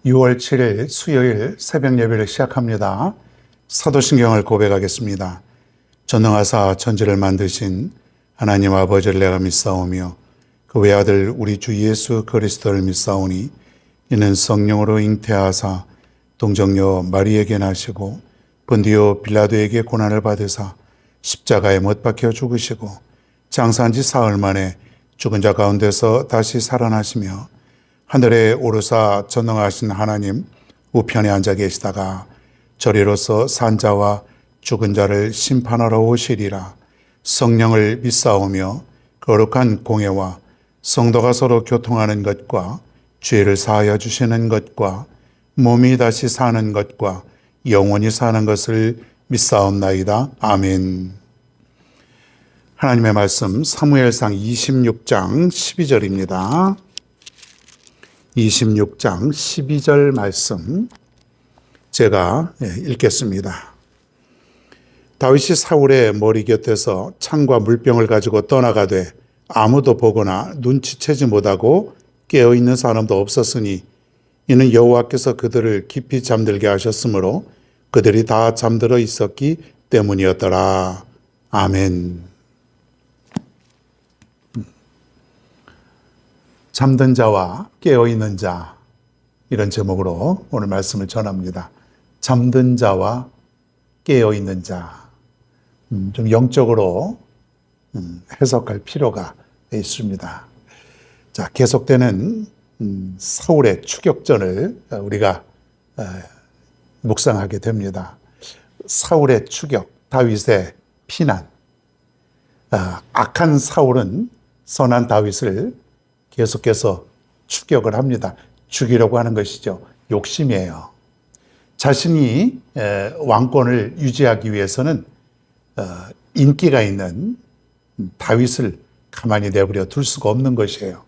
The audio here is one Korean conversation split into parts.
6월 7일 수요일 새벽 예배를 시작합니다. 사도신경을 고백하겠습니다. 전능하사 천지를 만드신 하나님 아버지를 내가 믿사오며 그 외아들 우리 주 예수 그리스도를 믿사오니 이는 성령으로 잉태하사 동정녀 마리에게 나시고 본디오 빌라도에게 고난을 받으사 십자가에 못 박혀 죽으시고 장사한 지 사흘 만에 죽은 자 가운데서 다시 살아나시며 하늘에 오르사 전능하신 하나님 우편에 앉아 계시다가 저리로서 산자와 죽은 자를 심판하러 오시리라. 성령을 믿사오며 거룩한 공예와 성도가 서로 교통하는 것과 죄를 사하여 주시는 것과 몸이 다시 사는 것과 영원히 사는 것을 믿사옵나이다. 아멘. 하나님의 말씀 사무엘상 26장 12절입니다. 26장 12절 말씀 제가 읽겠습니다. 다윗이 사울의 머리 곁에서 창과 물병을 가지고 떠나가되 아무도 보거나 눈치채지 못하고 깨어있는 사람도 없었으니 이는 여호와께서 그들을 깊이 잠들게 하셨으므로 그들이 다 잠들어 있었기 때문이었더라. 아멘. 잠든 자와 깨어있는 자, 이런 제목으로 오늘 말씀을 전합니다. 잠든 자와 깨어있는 자. 좀 영적으로 해석할 필요가 있습니다. 자, 계속되는 사울의 추격전을 우리가 묵상하게 됩니다. 사울의 추격, 다윗의 피난. 악한 사울은 선한 다윗을 계속해서 추격을 합니다. 죽이려고 하는 것이죠. 욕심이에요. 자신이 왕권을 유지하기 위해서는 인기가 있는 다윗을 가만히 내버려 둘 수가 없는 것이에요.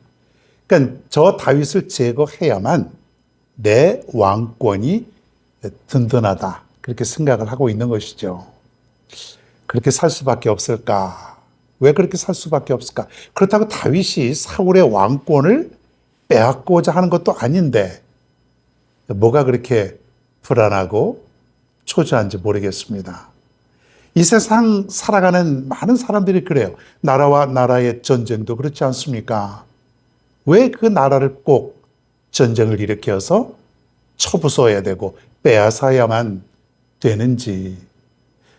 그러니까 저 다윗을 제거해야만 내 왕권이 든든하다. 그렇게 생각을 하고 있는 것이죠. 그렇게 살 수밖에 없을까? 왜 그렇게 살 수밖에 없을까? 그렇다고 다윗이 사울의 왕권을 빼앗고자 하는 것도 아닌데 뭐가 그렇게 불안하고 초조한지 모르겠습니다. 이 세상 살아가는 많은 사람들이 그래요. 나라와 나라의 전쟁도 그렇지 않습니까? 왜 그 나라를 꼭 전쟁을 일으켜서 쳐부숴야 되고 빼앗아야만 되는지.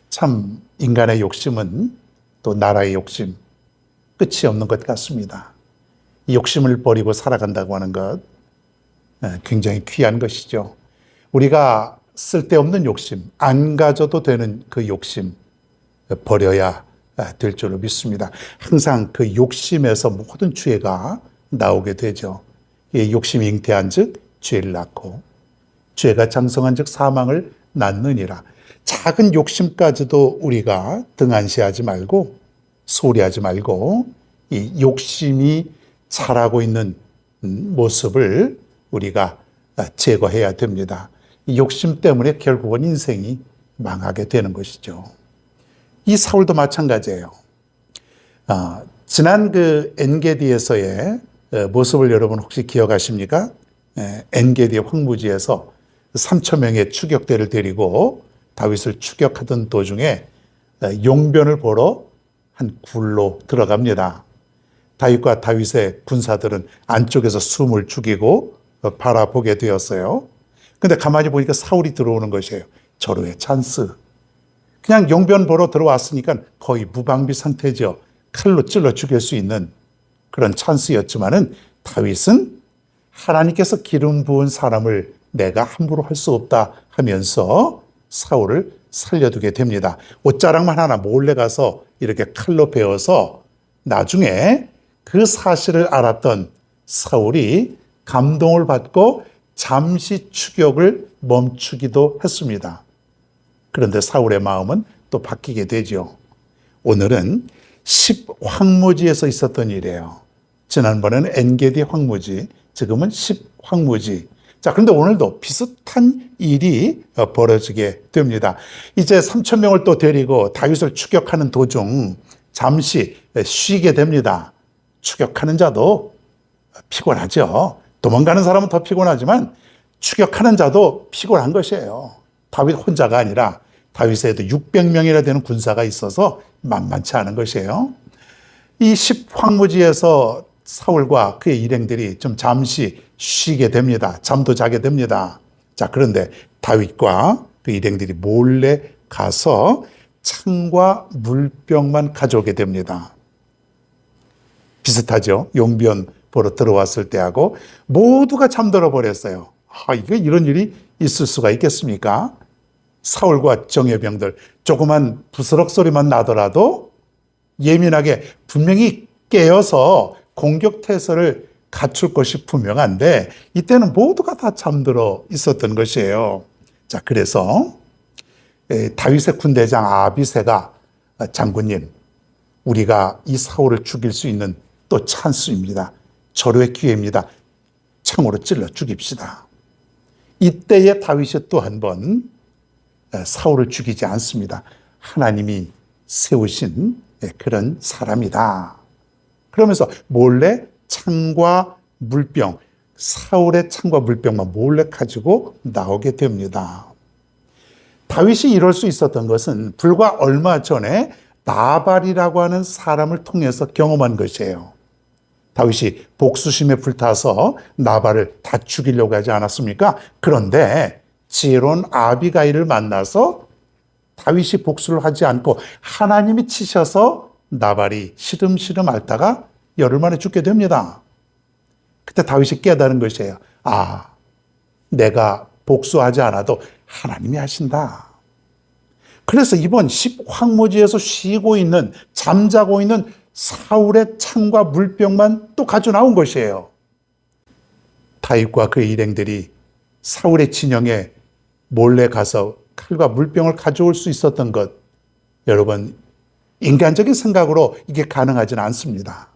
참 인간의 욕심은 또 나라의 욕심, 끝이 없는 것 같습니다. 이 욕심을 버리고 살아간다고 하는 것 굉장히 귀한 것이죠. 우리가 쓸데없는 욕심, 안 가져도 되는 그 욕심 버려야 될 줄로 믿습니다. 항상 그 욕심에서 모든 죄가 나오게 되죠. 이 욕심이 잉태한 즉 죄를 낳고 죄가 장성한 즉 사망을 낳느니라. 작은 욕심까지도 우리가 등한시하지 말고 소리하지 말고 이 욕심이 자라고 있는 모습을 우리가 제거해야 됩니다. 이 욕심 때문에 결국은 인생이 망하게 되는 것이죠. 이 사울도 마찬가지예요. 지난 그 엔게디에서의 모습을 여러분 혹시 기억하십니까? 엔게디 황무지에서 3,000명의 추격대를 데리고 다윗을 추격하던 도중에 용변을 보러 한 굴로 들어갑니다. 다윗과 다윗의 군사들은 안쪽에서 숨을 죽이고 바라보게 되었어요. 근데 가만히 보니까 사울이 들어오는 것이에요. 절호의 찬스. 그냥 용변 보러 들어왔으니까 거의 무방비 상태죠. 칼로 찔러 죽일 수 있는 그런 찬스였지만은 다윗은 하나님께서 기름 부은 사람을 내가 함부로 할 수 없다 하면서 사울을 살려두게 됩니다. 옷자락만 하나 몰래 가서 이렇게 칼로 베어서 나중에 그 사실을 알았던 사울이 감동을 받고 잠시 추격을 멈추기도 했습니다. 그런데 사울의 마음은 또 바뀌게 되죠. 오늘은 10황무지에서 있었던 일이에요. 지난번에는 엔게디 황무지, 지금은 10황무지. 자, 그런데 오늘도 비슷한 일이 벌어지게 됩니다. 이제 3,000명을 또 데리고 다윗을 추격하는 도중 잠시 쉬게 됩니다. 추격하는 자도 피곤하죠. 도망가는 사람은 더 피곤하지만 추격하는 자도 피곤한 것이에요. 다윗 혼자가 아니라 다윗에도 600명이나 되는 군사가 있어서 만만치 않은 것이에요. 이 십황무지에서 사울과 그의 일행들이 좀 잠시 쉬게 됩니다. 잠도 자게 됩니다. 자, 그런데 다윗과 그 일행들이 몰래 가서 창과 물병만 가져오게 됩니다. 비슷하죠? 용변 보러 들어왔을 때하고 모두가 잠들어 버렸어요. 이거 이런 일이 있을 수가 있겠습니까? 사울과 정예병들 조그만 부스럭 소리만 나더라도 예민하게 분명히 깨어서 공격 태세를 갖출 것이 분명한데 이때는 모두가 다 잠들어 있었던 것이에요. 자, 그래서 다윗의 군대장 아비새가 장군님, 우리가 이 사울을 죽일 수 있는 또 찬스입니다. 절호의 기회입니다. 창으로 찔러 죽입시다. 이때에 다윗이 또 한 번 사울을 죽이지 않습니다. 하나님이 세우신 그런 사람이다. 그러면서 몰래 창과 물병, 사울의 창과 물병만 몰래 가지고 나오게 됩니다. 다윗이 이럴 수 있었던 것은 불과 얼마 전에 나발이라고 하는 사람을 통해서 경험한 것이에요. 다윗이 복수심에 불타서 나발을 다 죽이려고 하지 않았습니까? 그런데 지혜로운 아비가일을 만나서 다윗이 복수를 하지 않고 하나님이 치셔서 나발이 시름시름 앓다가 열흘 만에 죽게 됩니다. 그때 다윗이 깨달은 것이에요. 내가 복수하지 않아도 하나님이 하신다. 그래서 이번 십황무지에서 쉬고 있는, 잠자고 있는 사울의 창과 물병만 또 가져 나온 것이에요. 다윗과 그의 일행들이 사울의 진영에 몰래 가서 칼과 물병을 가져올 수 있었던 것, 여러분, 인간적인 생각으로 이게 가능하지는 않습니다.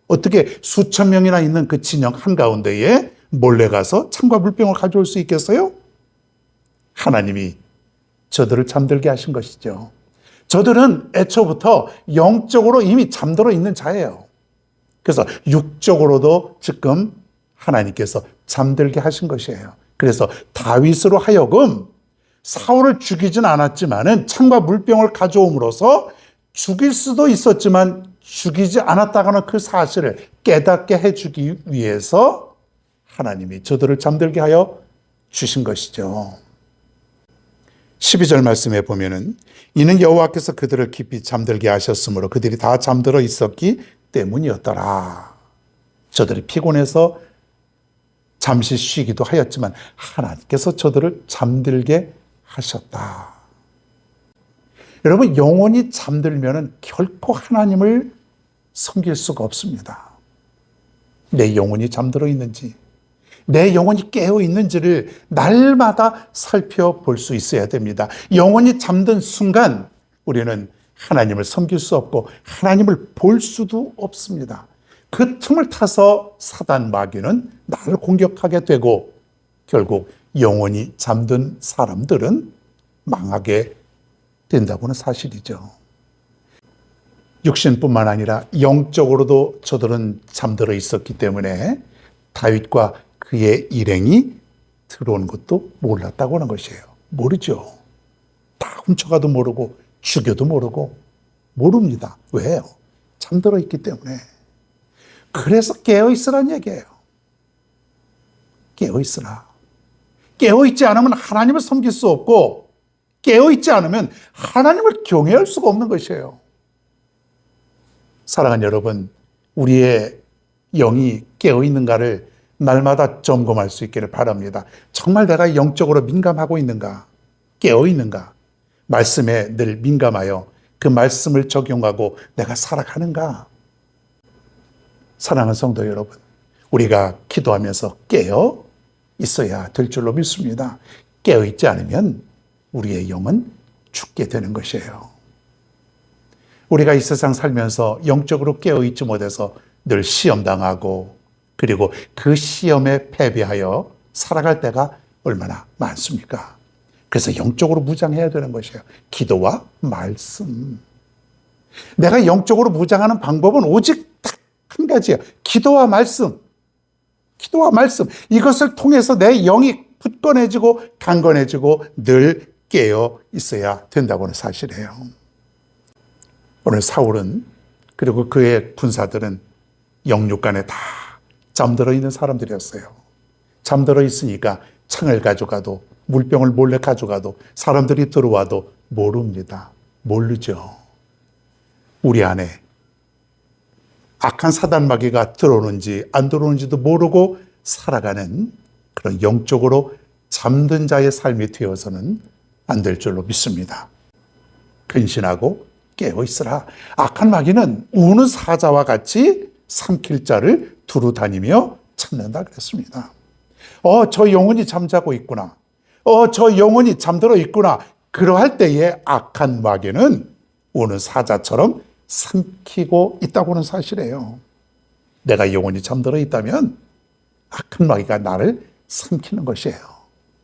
어떻게 수천 명이나 있는 그 진영 한가운데에 몰래 가서 창과 물병을 가져올 수 있겠어요? 하나님이 저들을 잠들게 하신 것이죠. 저들은 애초부터 영적으로 이미 잠들어 있는 자예요. 그래서 육적으로도 지금 하나님께서 잠들게 하신 것이에요. 그래서 다윗으로 하여금 사울을 죽이진 않았지만은 창과 물병을 가져옴으로써 죽일 수도 있었지만 죽이지 않았다가는 그 사실을 깨닫게 해주기 위해서 하나님이 저들을 잠들게 하여 주신 것이죠. 12절 말씀에 보면은 이는 여호와께서 그들을 깊이 잠들게 하셨으므로 그들이 다 잠들어 있었기 때문이었더라. 저들이 피곤해서 잠시 쉬기도 하였지만 하나님께서 저들을 잠들게 하셨다. 여러분, 영혼이 잠들면은 결코 하나님을 섬길 수가 없습니다. 내 영혼이 잠들어 있는지, 내 영혼이 깨어 있는지를 날마다 살펴볼 수 있어야 됩니다. 영혼이 잠든 순간 우리는 하나님을 섬길 수 없고 하나님을 볼 수도 없습니다. 그 틈을 타서 사단 마귀는 나를 공격하게 되고 결국 영혼이 잠든 사람들은 망하게 된다고는 사실이죠. 육신뿐만 아니라 영적으로도 저들은 잠들어 있었기 때문에 다윗과 그의 일행이 들어온 것도 몰랐다고 하는 것이에요. 모르죠. 다 훔쳐가도 모르고 죽여도 모르고 모릅니다. 왜요? 잠들어 있기 때문에. 그래서 깨어있으란 얘기예요. 깨어있으라. 깨어있지 않으면 하나님을 섬길 수 없고 깨어있지 않으면 하나님을 경외할 수가 없는 것이에요. 사랑하는 여러분, 우리의 영이 깨어있는가를 날마다 점검할 수 있기를 바랍니다. 정말 내가 영적으로 민감하고 있는가? 깨어있는가? 말씀에 늘 민감하여 그 말씀을 적용하고 내가 살아가는가? 사랑하는 성도 여러분, 우리가 기도하면서 깨어 있어야 될 줄로 믿습니다. 깨어 있지 않으면 우리의 영은 죽게 되는 것이에요. 우리가 이 세상 살면서 영적으로 깨어 있지 못해서 늘 시험당하고 그리고 그 시험에 패배하여 살아갈 때가 얼마나 많습니까? 그래서 영적으로 무장해야 되는 것이에요. 기도와 말씀. 내가 영적으로 무장하는 방법은 오직 딱 한 가지예요. 기도와 말씀. 기도와 말씀. 이것을 통해서 내 영이 굳건해지고 강건해지고 늘 깨어 있어야 된다고는 사실이에요. 오늘 사울은 그리고 그의 군사들은 영육간에 다 잠들어 있는 사람들이었어요. 잠들어 있으니까 창을 가져가도 물병을 몰래 가져가도 사람들이 들어와도 모릅니다. 모르죠. 우리 안에 악한 사단 마귀가 들어오는지 안 들어오는지도 모르고 살아가는 그런 영적으로 잠든 자의 삶이 되어서는 안 될 줄로 믿습니다. 근신하고 깨어 있으라. 악한 마귀는 우는 사자와 같이 삼킬 자를 두루 다니며 찾는다 그랬습니다. 저 영혼이 잠자고 있구나. 저 영혼이 잠들어 있구나. 그러할 때에 악한 마귀는 우는 사자처럼 삼키고 있다고는 사실이에요. 내가 영혼이 잠들어 있다면 악한 마귀가 나를 삼키는 것이에요.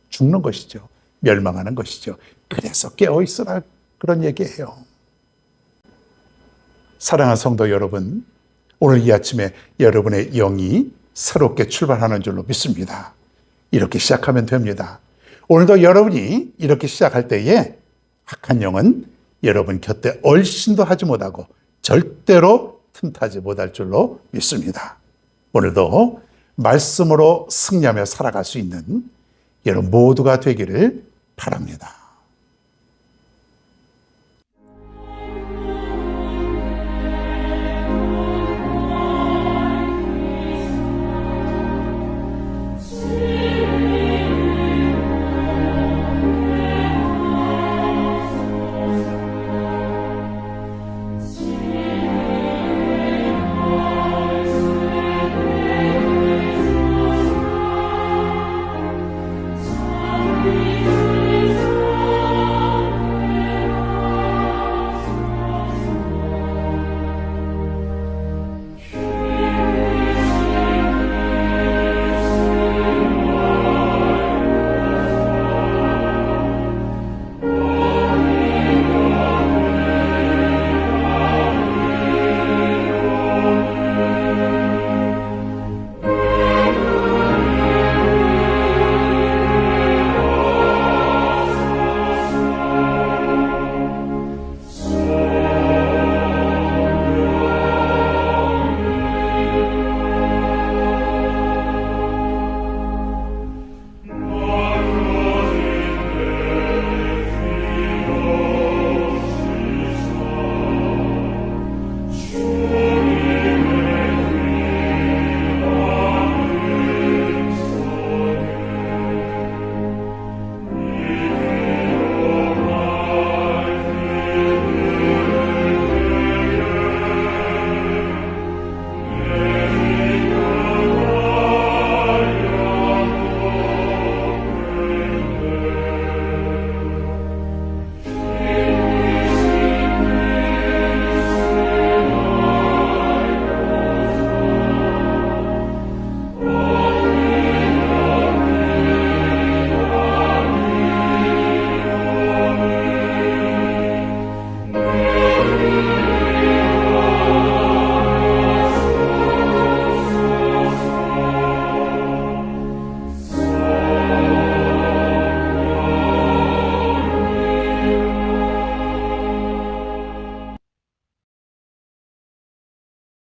죽는 것이죠. 멸망하는 것이죠. 그래서 깨어 있으라 그런 얘기예요. 사랑하는 성도 여러분, 오늘 이 아침에 여러분의 영이 새롭게 출발하는 줄로 믿습니다. 이렇게 시작하면 됩니다. 오늘도 여러분이 이렇게 시작할 때에 악한 영은 여러분 곁에 얼씬도 하지 못하고 절대로 틈타지 못할 줄로 믿습니다. 오늘도 말씀으로 승리하며 살아갈 수 있는 여러분 모두가 되기를 바랍니다.